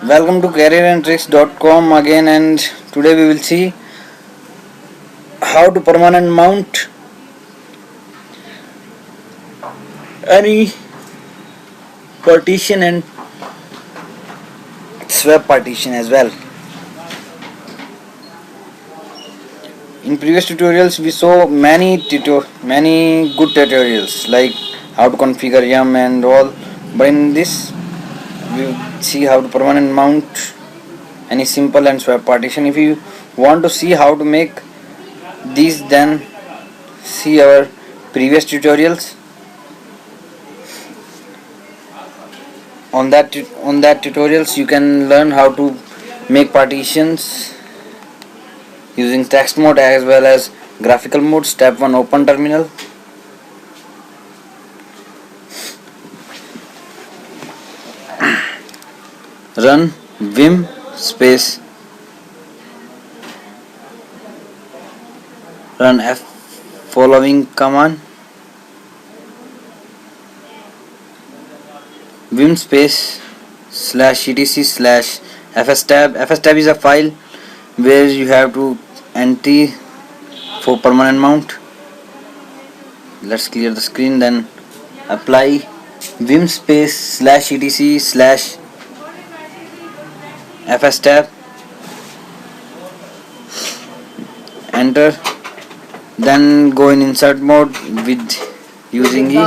Welcome to careerandtricks.com again, and today we will see how to permanent mount any partition and swap partition as well. In previous tutorials we saw many good tutorials like how to configure yum and all, but in this we will see how to permanent mount any simple and swap partition. If you want to see how to make these, then see our previous tutorials. On that tutorials you can learn how to make partitions using text mode as well as graphical mode. Step 1, open terminal. Run vim space run f following command, vim space /etc/ fstab. Fstab is a file where you have to enter for permanent mount. Let's clear the screen, then apply vim space /etc/ fstab, enter, then go in insert mode with using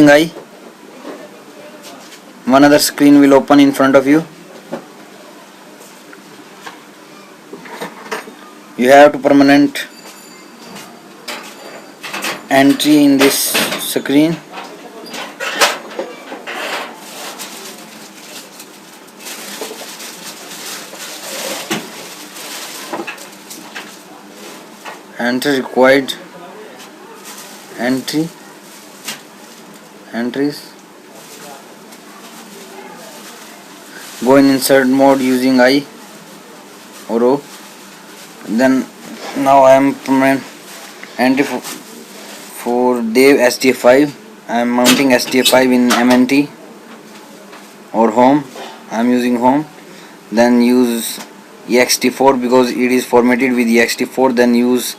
I. One other screen will open in front of you. You have to permanent entry in this screen. Enter required entries. Go in insert mode using I or O. Then now I am permanent entry for Dev SDF5. I am mounting SDF5 in MNT or home. I am using home. Then use ext4 because it is formatted with ext4. Then use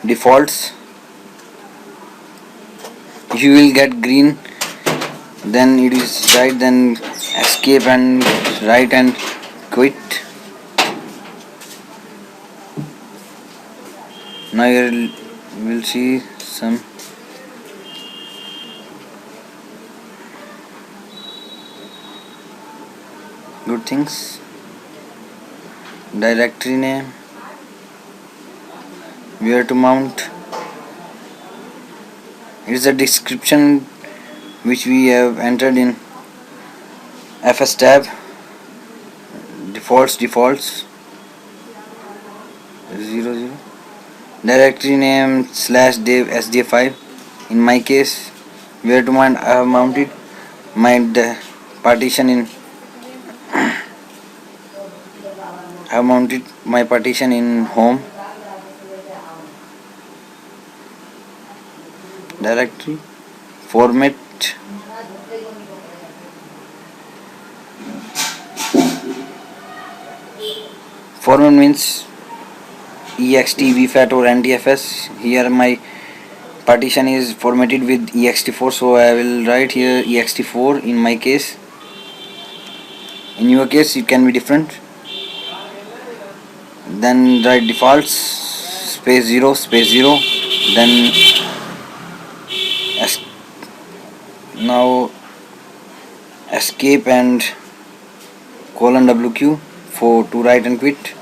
defaults. If you will get green, then it is right, then escape and right and quit. Now you will see some good things. Directory name, where to mount. It is a description which we have entered in fstab. Defaults 00. Directory name /dev sdf5. In my case, where to mount, I have mounted my partition in home directory. Format means ext, vfat or ntfs. Here my partition is formatted with ext4, so I will write here ext4 in my case. In your case it can be different. Then write defaults space 0 space 0. Then now escape and :wq for to write and quit.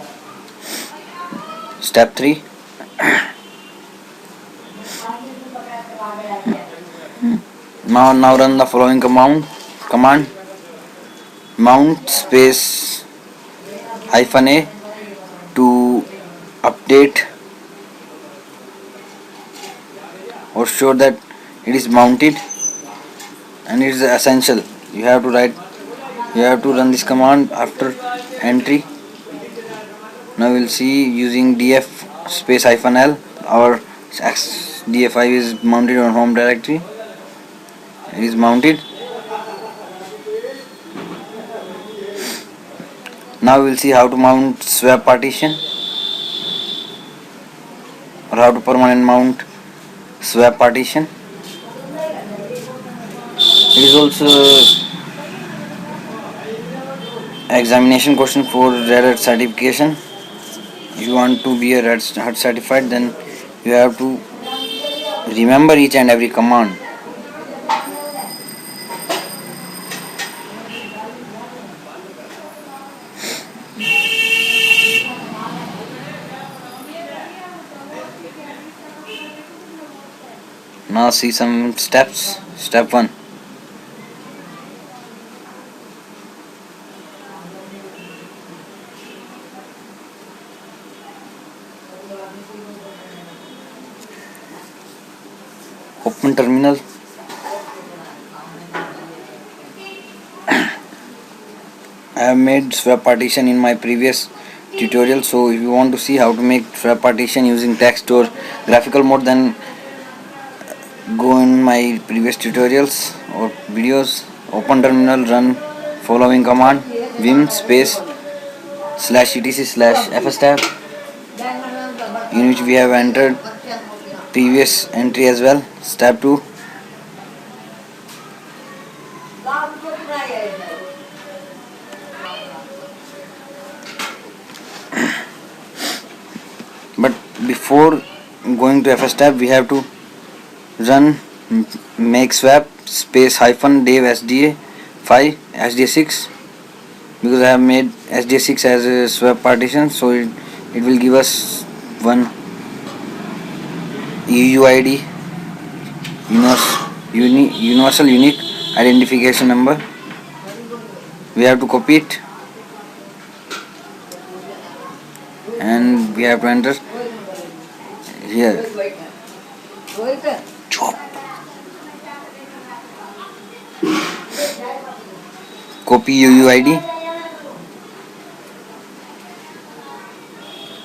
Step 3. Now run the following command: mount space -a to update or show that it is mounted, and it is essential. You have to run this command after entry. Now we'll see using df space -l our SDA5 is mounted on home directory. It is mounted. Now we will see how to mount swap partition or how to permanent mount swap partition. It is also examination question for Red Hat certification. If you want to be a Red Hat certified, then you have to remember each and every command. Now see some steps. Step 1. Open terminal. I have made swap partition in my previous tutorial, so if you want to see how to make swap partition using text or graphical mode, then go in my previous tutorials or videos. Open terminal, run following command: vim space /etc/fstab, in which we have entered previous entry as well. Step 2. But before going to fstab, we have to run make swap space -dev SDA5 SDA6, because I have made SDA6 as a swap partition, so it will give us one UUID, universal unique identification number. We have to copy it and we have to enter here. Copy UUID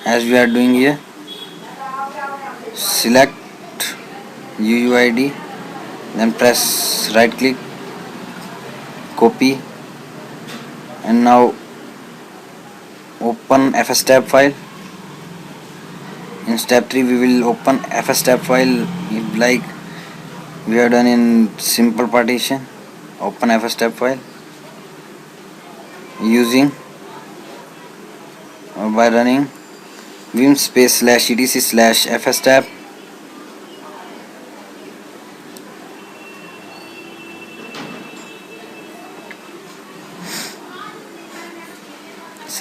as we are doing here. Select UUID, then press right click, copy, and now open fstab file. In step 3 we will open fstab file like we have done in simple partition. Open fstab file using or by running vim space /etc/fstab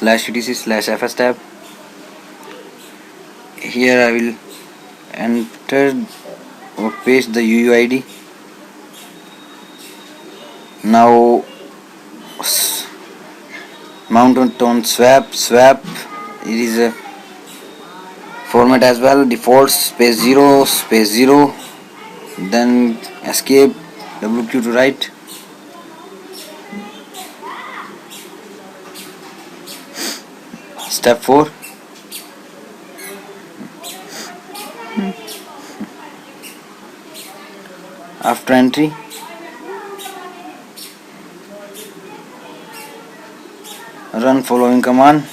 /etc/fstab. Here I will enter or paste the UUID. Now mount on swap. It is a format as well: default space 0 space 0, then escape, WQ to write. Step 4. After entry, run following command: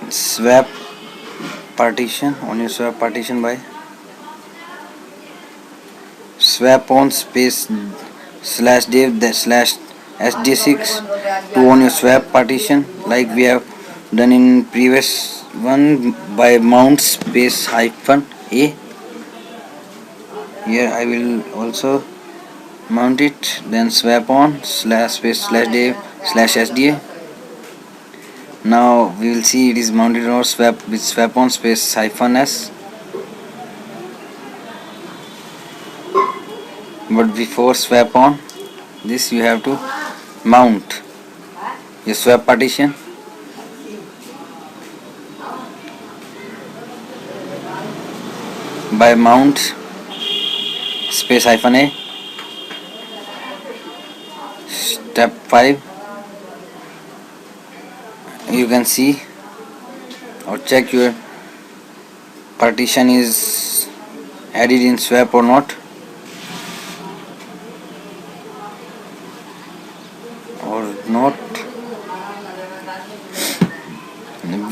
swap partition on your swap partition by swap on space /dev /sd6 to on your swap partition, like we have done in previous one, by mount space -a. Here I will also mount it, then swap on space /dev /sda. Now we will see it is mounted on swap with swap on space -s. But before swap on this, you have to mount your swap partition. By mount space -a. Step 5. You can see or check your partition is added in swap or not,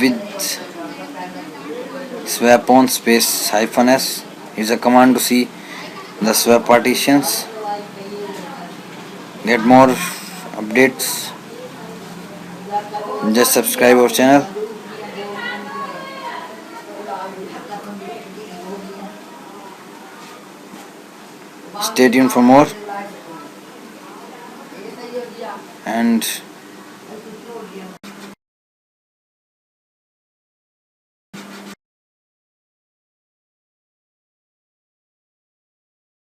with swap on space -s is a command to see the swap partitions. Get more updates, just subscribe our channel. Stay tuned for more, and